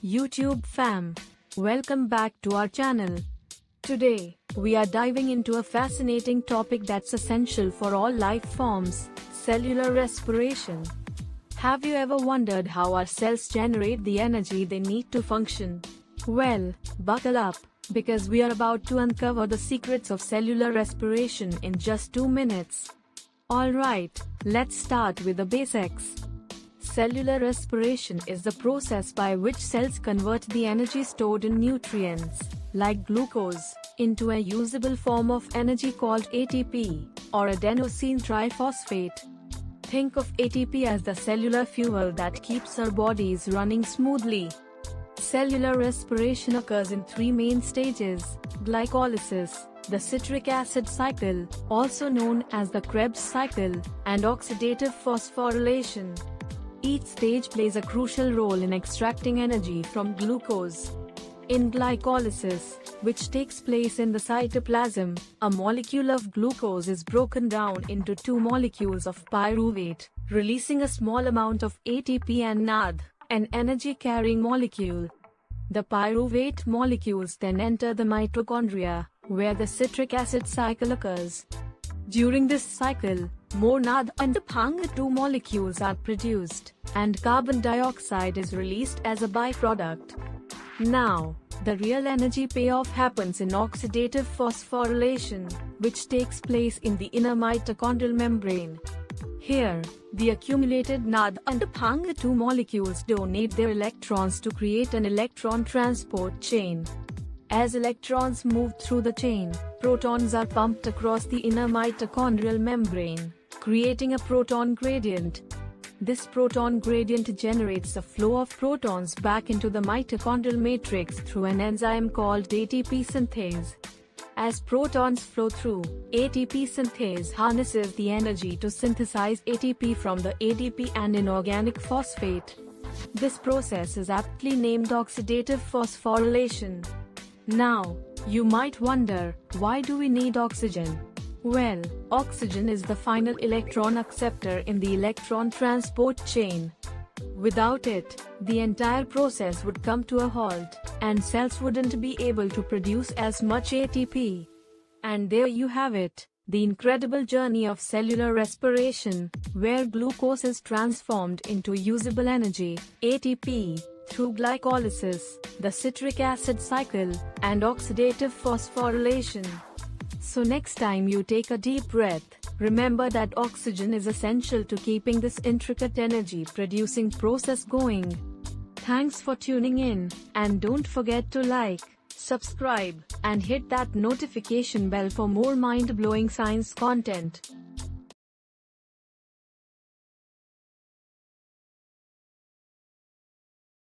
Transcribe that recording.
YouTube fam. Welcome back to our channel. Today, we are diving into a fascinating topic that's essential for all life forms, cellular respiration. Have you ever wondered how our cells generate the energy they need to function? Well, buckle up, because we are about to uncover the secrets of cellular respiration in just 2 minutes. Alright, let's start with the basics. Cellular respiration is the process by which cells convert the energy stored in nutrients, like glucose, into a usable form of energy called ATP, or adenosine triphosphate. Think of ATP as the cellular fuel that keeps our bodies running smoothly. Cellular respiration occurs in 3 main stages: glycolysis, the citric acid cycle, also known as the Krebs cycle, and oxidative phosphorylation. Each stage plays a crucial role in extracting energy from glucose. In glycolysis, which takes place in the cytoplasm, a molecule of glucose is broken down into 2 molecules of pyruvate, releasing a small amount of ATP and NAD, an energy-carrying molecule. The pyruvate molecules then enter the mitochondria, where the citric acid cycle occurs. During this cycle, more NAD and PANG2 molecules are produced, and carbon dioxide is released as a byproduct. Now, the real energy payoff happens in oxidative phosphorylation, which takes place in the inner mitochondrial membrane. Here, the accumulated NAD and PANG2 molecules donate their electrons to create an electron transport chain. As electrons move through the chain, protons are pumped across the inner mitochondrial membrane, creating a proton gradient. This proton gradient generates a flow of protons back into the mitochondrial matrix through an enzyme called ATP synthase. As protons flow through, ATP synthase harnesses the energy to synthesize ATP from the ADP and inorganic phosphate. This process is aptly named oxidative phosphorylation. Now, you might wonder, why do we need oxygen? Well, oxygen is the final electron acceptor in the electron transport chain. Without it, the entire process would come to a halt, and cells wouldn't be able to produce as much ATP. And there you have it, the incredible journey of cellular respiration, where glucose is transformed into usable energy, ATP, through glycolysis, the citric acid cycle, and oxidative phosphorylation. So next time you take a deep breath, remember that oxygen is essential to keeping this intricate energy-producing process going. Thanks for tuning in, and don't forget to like, subscribe, and hit that notification bell for more mind-blowing science content.